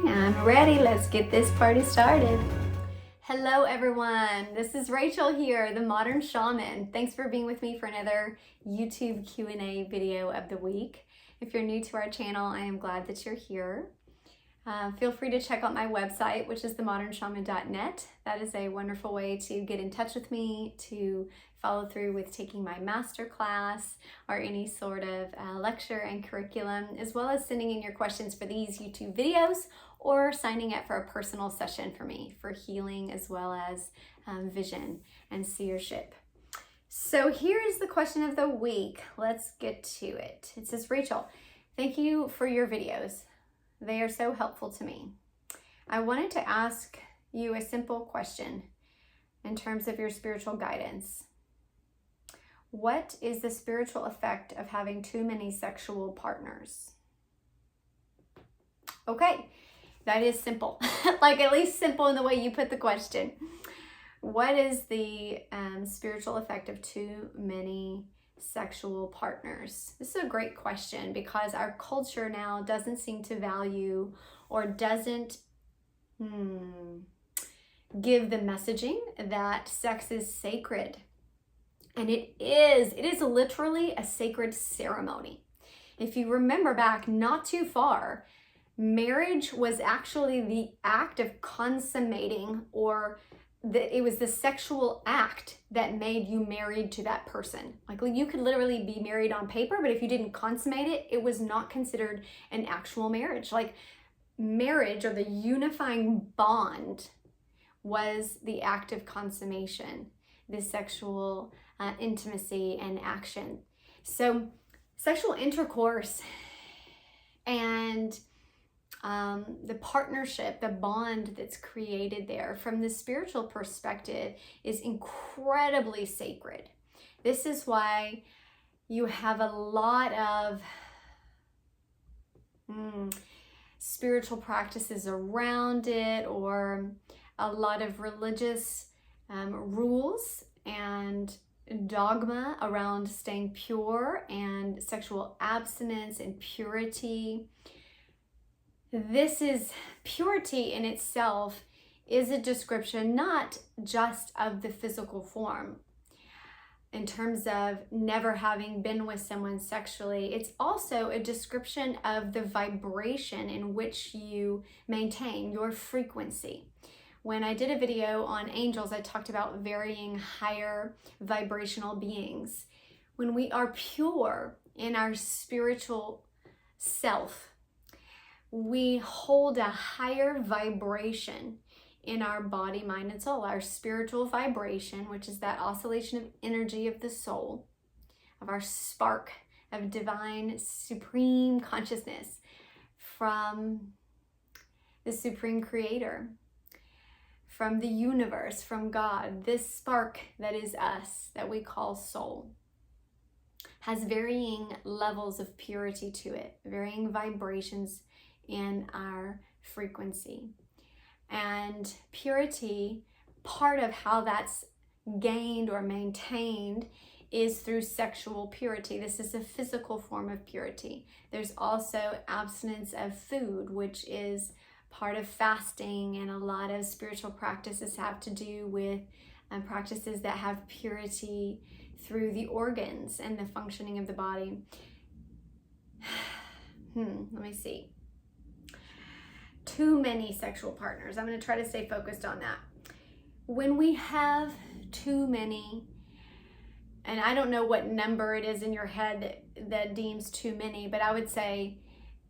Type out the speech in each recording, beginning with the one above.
I'm ready. Let's get this party started. Hello everyone, this is Rachel here, the Modern Shaman. Thanks for being with me for another YouTube Q&A video of the week. If you're new to our channel, I am glad that you're here. Feel free to check out my website, which is themodernshaman.net. That is a wonderful way to get in touch with me, to follow through with taking my master class or any sort of lecture and curriculum, as well as sending in your questions for these YouTube videos or signing up for a personal session for me for healing as well as vision and seership. So here is the question of the week. Let's get to it. It says, Rachel, thank you for your videos. They are so helpful to me. I wanted to ask you a simple question in terms of your spiritual guidance. What is the spiritual effect of having too many sexual partners? Okay, that is simple. Like at least simple in the way you put the question. What is the spiritual effect of too many sexual partners? This is a great question because our culture now doesn't seem to value or doesn't give the messaging that sex is sacred. And it is literally a sacred ceremony. If you remember back not too far, marriage was actually the act of consummating, or it was the sexual act that made you married to that person. Like you could literally be married on paper, but if you didn't consummate it, it was not considered an actual marriage. Like marriage, or the unifying bond, was the act of consummation, the sexual intimacy and action. So sexual intercourse and the partnership, the bond that's created there from the spiritual perspective is incredibly sacred. This is why you have a lot of spiritual practices around it, or a lot of religious rules and dogma around staying pure and sexual abstinence and purity. This is purity in itself is a description not just of the physical form in terms of never having been with someone sexually. It's also a description of the vibration in which you maintain your frequency. When I did a video on angels, I talked about varying higher vibrational beings. When we are pure in our spiritual self, we hold a higher vibration in our body, mind, and soul. Our spiritual vibration, which is that oscillation of energy of the soul, of our spark of divine supreme consciousness from the supreme creator, from the universe, from God. This spark that is us, that we call soul, has varying levels of purity to it, varying vibrations in our frequency. And purity, part of how that's gained or maintained is through sexual purity. This is a physical form of purity. There's also abstinence of food, which is part of fasting, and a lot of spiritual practices have to do with practices that have purity through the organs and the functioning of the body. Let me see. Too many sexual partners. I'm going to try to stay focused on that. When we have too many, and I don't know what number it is in your head that deems too many, but I would say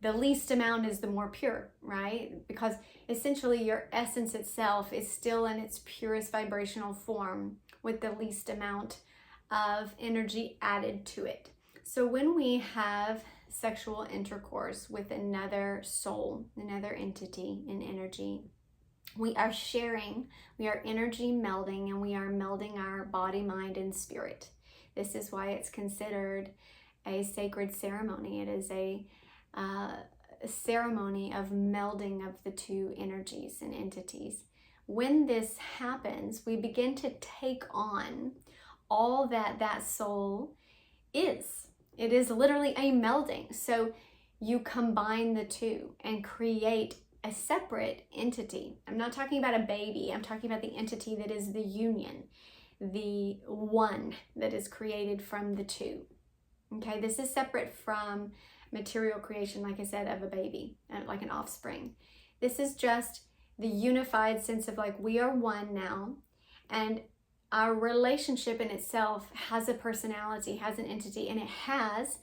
the least amount is the more pure, right? Because essentially your essence itself is still in its purest vibrational form with the least amount of energy added to it. So when we have sexual intercourse with another soul, another entity in energy, we are sharing, we are energy melding, and we are melding our body, mind, and spirit. This is why it's considered a sacred ceremony. It is a ceremony of melding of the two energies and entities. When this happens, we begin to take on all that soul is. It is literally a melding. So you combine the two and create a separate entity. I'm not talking about a baby. I'm talking about the entity that is the union, the one that is created from the two. Okay, this is separate from material creation, like I said, of a baby, like an offspring. This is just the unified sense of like, we are one now, and our relationship in itself has a personality, has an entity, and it has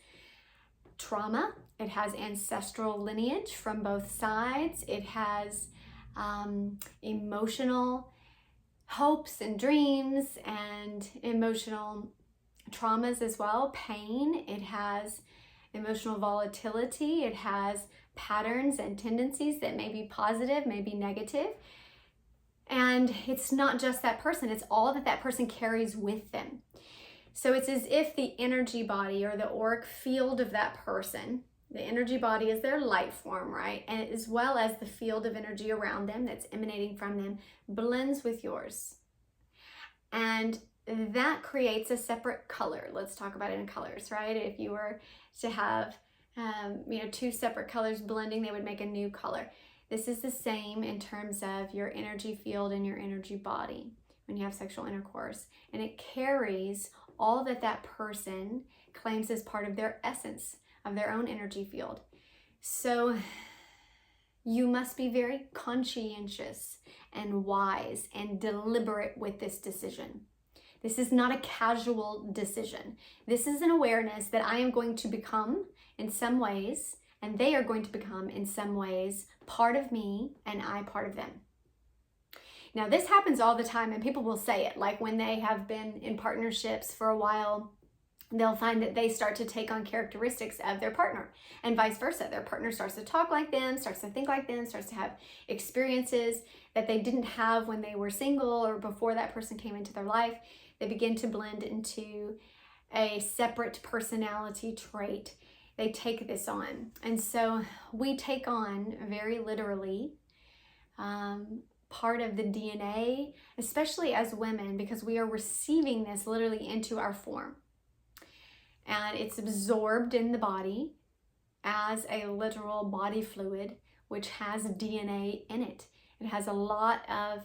trauma. It has ancestral lineage from both sides. It has emotional hopes and dreams and emotional traumas as well, pain. It has emotional volatility. It has patterns and tendencies that may be positive, may be negative. And it's not just that person, it's all that that person carries with them. So it's as if the energy body or the auric field of that person, the energy body is their light form, right? And as well as the field of energy around them that's emanating from them blends with yours. And that creates a separate color. Let's talk about it in colors, right? If you were to have, two separate colors blending, they would make a new color. This is the same in terms of your energy field and your energy body when you have sexual intercourse. And it carries all that that person claims as part of their essence, of their own energy field. So you must be very conscientious and wise and deliberate with this decision. This is not a casual decision. This is an awareness that I am going to become in some ways, and they are going to become in some ways part of me and I part of them. Now, this happens all the time, and people will say it, like when they have been in partnerships for a while, they'll find that they start to take on characteristics of their partner, and vice versa. Their partner starts to talk like them, starts to think like them, starts to have experiences that they didn't have when they were single or before that person came into their life. They begin to blend into a separate personality trait. They take this on. And so we take on, very literally, part of the DNA, especially as women, because we are receiving this literally into our form. And it's absorbed in the body as a literal body fluid, which has DNA in it. It has a lot of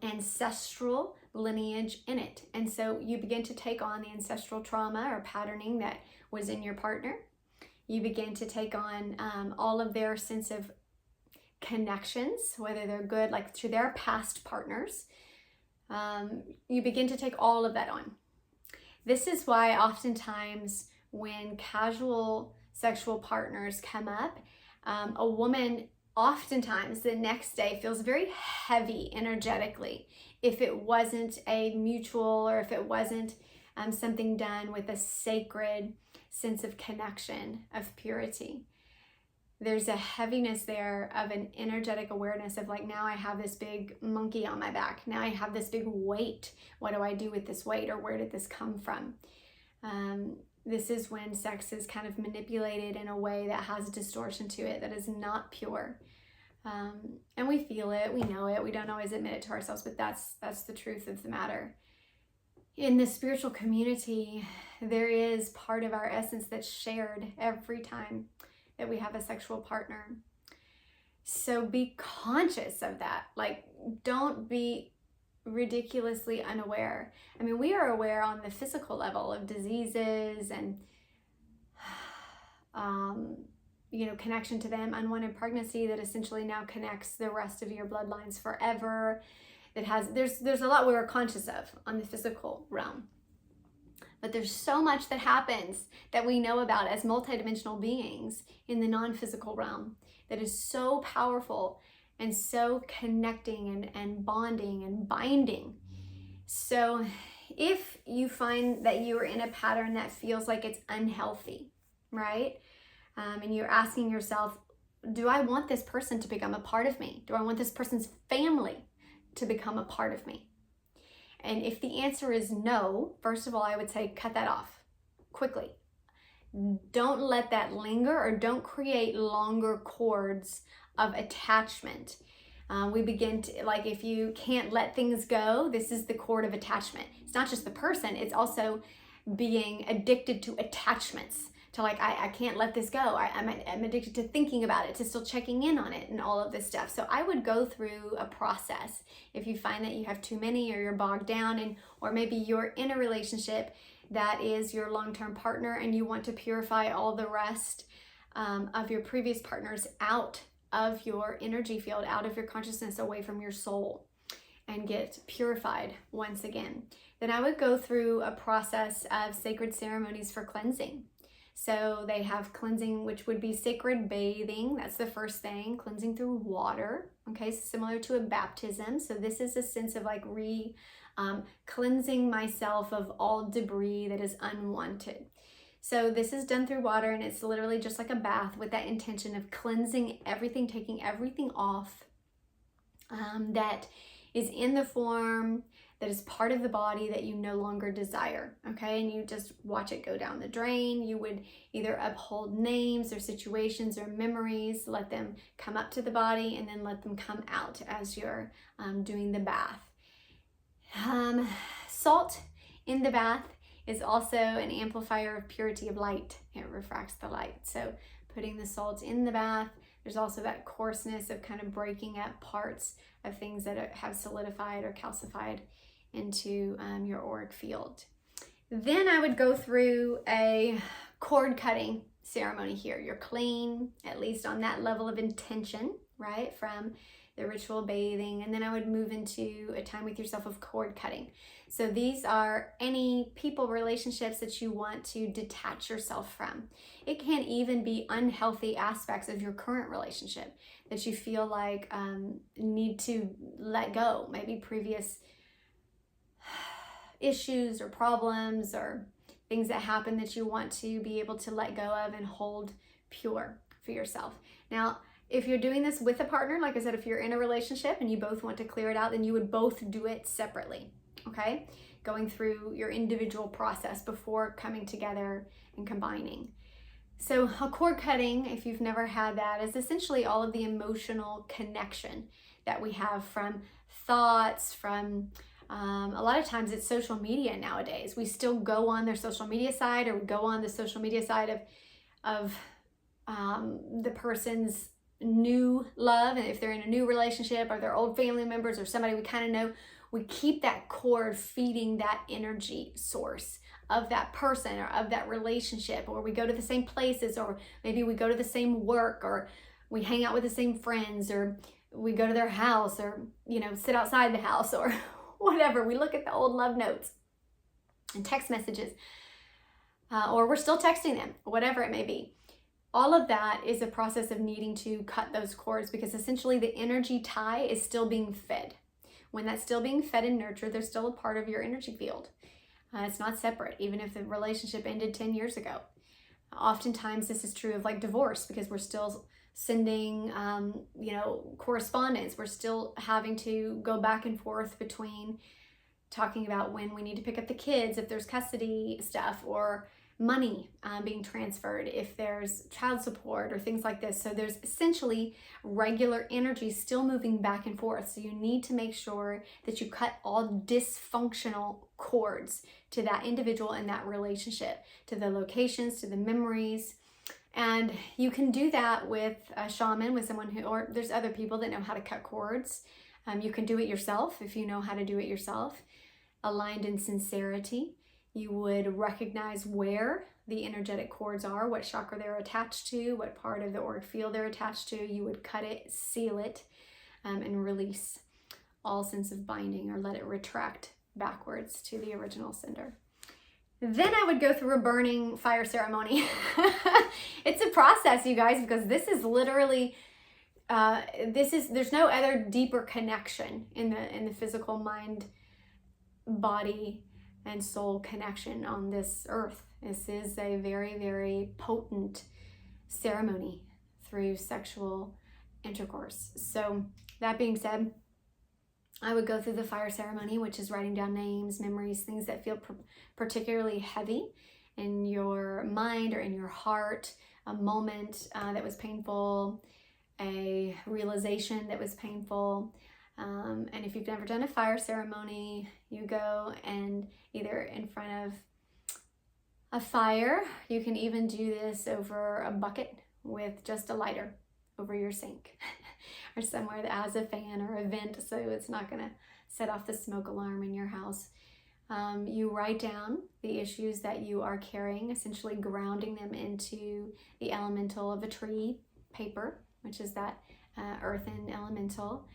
ancestral lineage in it. And so you begin to take on the ancestral trauma or patterning that was in your partner. You begin to take on all of their sense of connections, whether they're good, like to their past partners. You begin to take all of that on. This is why oftentimes when casual sexual partners come up, a woman oftentimes the next day feels very heavy energetically if it wasn't a mutual, or if it wasn't something done with a sacred sense of connection, of purity. There's a heaviness there of an energetic awareness of like, now I have this big monkey on my back. Now I have this big weight. What do I do with this weight, or where did this come from? This is when sex is kind of manipulated in a way that has distortion to it, that is not pure. And we feel it, we know it, we don't always admit it to ourselves, but that's the truth of the matter. In the spiritual community, there is part of our essence that's shared every time that we have a sexual partner. So be conscious of that. Like, don't be ridiculously unaware. I mean, we are aware on the physical level of diseases and connection to them, unwanted pregnancy that essentially now connects the rest of your bloodlines forever. There's a lot we're conscious of on the physical realm. But there's so much that happens that we know about as multidimensional beings in the non-physical realm that is so powerful and so connecting and bonding and binding. So if you find that you are in a pattern that feels like it's unhealthy, right? And you're asking yourself, do I want this person to become a part of me? Do I want this person's family to become a part of me? And if the answer is no, first of all, I would say cut that off quickly. Don't let that linger, or don't create longer cords of attachment. We begin to, like, if you can't let things go, this is the cord of attachment. It's not just the person, it's also being addicted to attachments. to like, I can't let this go. I'm addicted to thinking about it, to still checking in on it and all of this stuff. So I would go through a process. If you find that you have too many, or you're bogged down, and or maybe you're in a relationship that is your long-term partner and you want to purify all the rest of your previous partners out of your energy field, out of your consciousness, away from your soul, and get purified once again, then I would go through a process of sacred ceremonies for cleansing. So they have cleansing, which would be sacred bathing. That's the first thing, cleansing through water. Okay, similar to a baptism. So this is a sense of like cleansing myself of all debris that is unwanted. So this is done through water, and it's literally just like a bath with that intention of cleansing everything, taking everything off that is in the form, that is part of the body that you no longer desire, okay? And you just watch it go down the drain. You would either uphold names or situations or memories, let them come up to the body, and then let them come out as you're doing the bath. Salt in the bath is also an amplifier of purity of light. It refracts the light. So putting the salt in the bath, there's also that coarseness of kind of breaking up parts of things that have solidified or calcified into your auric field. Then I would go through a cord cutting ceremony here. You're clean, at least on that level of intention, right? From the ritual bathing. And then I would move into a time with yourself of cord cutting. So these are any people, relationships that you want to detach yourself from. It can even be unhealthy aspects of your current relationship that you feel like need to let go. Maybe previous issues or problems or things that happen that you want to be able to let go of and hold pure for yourself. Now, if you're doing this with a partner, like I said, if you're in a relationship and you both want to clear it out, then you would both do it separately, okay? Going through your individual process before coming together and combining. So a cord cutting, if you've never had that, is essentially all of the emotional connection that we have from thoughts, from a lot of times it's social media nowadays. We still go on their social media side, or go on the social media side of the person's new love, and if they're in a new relationship or they're old family members or somebody we kind of know, we keep that cord feeding that energy source of that person or of that relationship, or we go to the same places, or maybe we go to the same work, or we hang out with the same friends, or we go to their house, or sit outside the house, or whatever. We look at the old love notes and text messages, or we're still texting them, whatever it may be. All of that is a process of needing to cut those cords, because essentially the energy tie is still being fed. When that's still being fed and nurtured, they're still a part of your energy field. It's not separate, even if the relationship ended 10 years ago. Oftentimes this is true of like divorce, because we're still sending, correspondence. We're still having to go back and forth between talking about when we need to pick up the kids, if there's custody stuff, or money being transferred, if there's child support or things like this. So there's essentially regular energy still moving back and forth. So you need to make sure that you cut all dysfunctional cords to that individual and that relationship, to the locations, to the memories. And you can do that with a shaman, with someone who, or there's other people that know how to cut cords. You can do it yourself if you know how to do it yourself. Aligned in sincerity, you would recognize where the energetic cords are, what chakra they're attached to, what part of the auric field they're attached to. You would cut it, seal it, and release all sense of binding, or let it retract backwards to the original sender. Then I would go through a burning fire ceremony. It's a process, you guys, because this is literally, there's no other deeper connection in the physical mind, body, and soul connection on this earth. This is a very, very potent ceremony through sexual intercourse. So that being said, I would go through the fire ceremony, which is writing down names, memories, things that feel particularly heavy in your mind or in your heart, a moment that was painful, a realization that was painful. And if you've never done a fire ceremony, you go and either in front of a fire. You can even do this over a bucket with just a lighter over your sink or somewhere that has a fan or a vent so it's not going to set off the smoke alarm in your house. You write down the issues that you are carrying, essentially grounding them into the elemental of a tree, paper, which is that earthen elemental.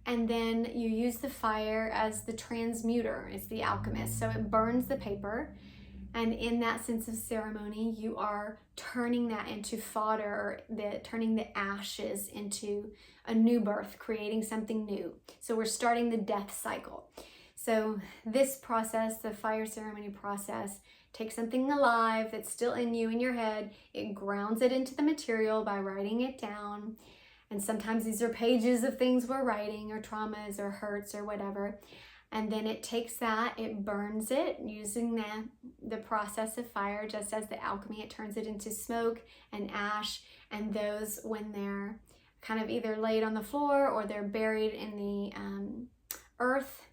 And then you use the fire as the transmuter, it's the alchemist. So it burns the paper. And in that sense of ceremony, you are turning that into fodder, turning the ashes into a new birth, creating something new. So we're starting the death cycle. So this process, the fire ceremony process, takes something alive that's still in you, in your head. It grounds it into the material by writing it down. And sometimes these are pages of things we're writing, or traumas or hurts or whatever. And then it takes that, it burns it using the process of fire, just as the alchemy, it turns it into smoke and ash. And those, when they're kind of either laid on the floor or they're buried in the earth,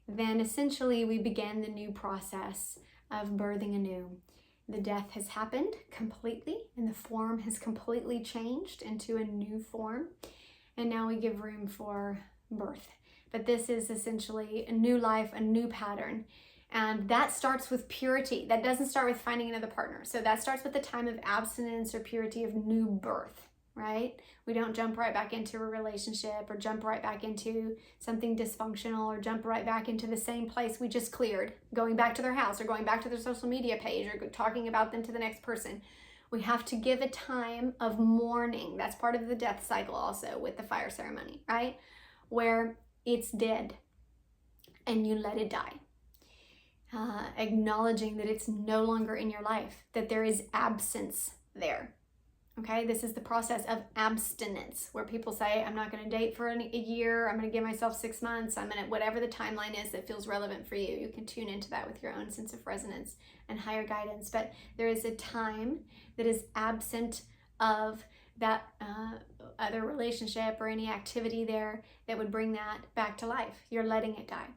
then essentially we begin the new process of birthing anew. The death has happened completely and the form has completely changed into a new form. And now we give room for birth. But this is essentially a new life, a new pattern. And that starts with purity. That doesn't start with finding another partner. So that starts with the time of abstinence or purity of new birth, right? We don't jump right back into a relationship or jump right back into something dysfunctional or jump right back into the same place we just cleared, going back to their house or going back to their social media page or talking about them to the next person. We have to give a time of mourning. That's part of the death cycle also with the fire ceremony, right? Where it's dead and you let it die. Acknowledging that it's no longer in your life, that there is absence there. Okay, this is the process of abstinence, where people say, I'm not going to date for a year, I'm going to give myself 6 months, I'm going to, whatever the timeline is that feels relevant for you. You can tune into that with your own sense of resonance and higher guidance. But there is a time that is absent of that other relationship or any activity there that would bring that back to life. You're letting it die.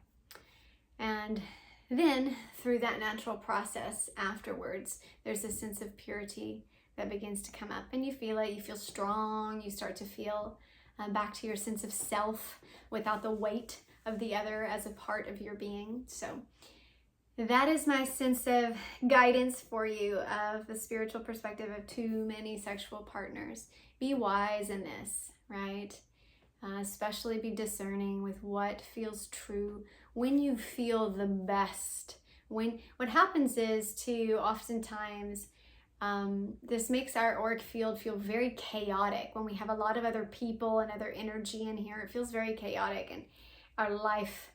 And then through that natural process afterwards, there's a sense of purity that begins to come up, and you feel it. You feel strong. You start to feel back to your sense of self without the weight of the other as a part of your being. So that is my sense of guidance for you of the spiritual perspective of too many sexual partners. Be wise in this, right? Especially be discerning with what feels true when you feel the best. What happens is too, oftentimes, this makes our auric field feel very chaotic. When we have a lot of other people and other energy in here, it feels very chaotic, and our life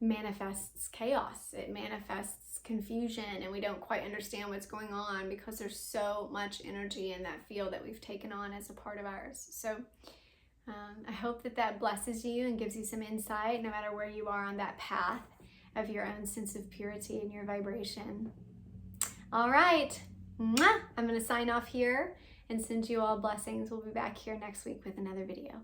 manifests chaos. It manifests confusion, and we don't quite understand what's going on because there's so much energy in that field that we've taken on as a part of ours. So I hope that blesses you and gives you some insight, no matter where you are on that path of your own sense of purity and your vibration. All right. I'm going to sign off here and send you all blessings. We'll be back here next week with another video.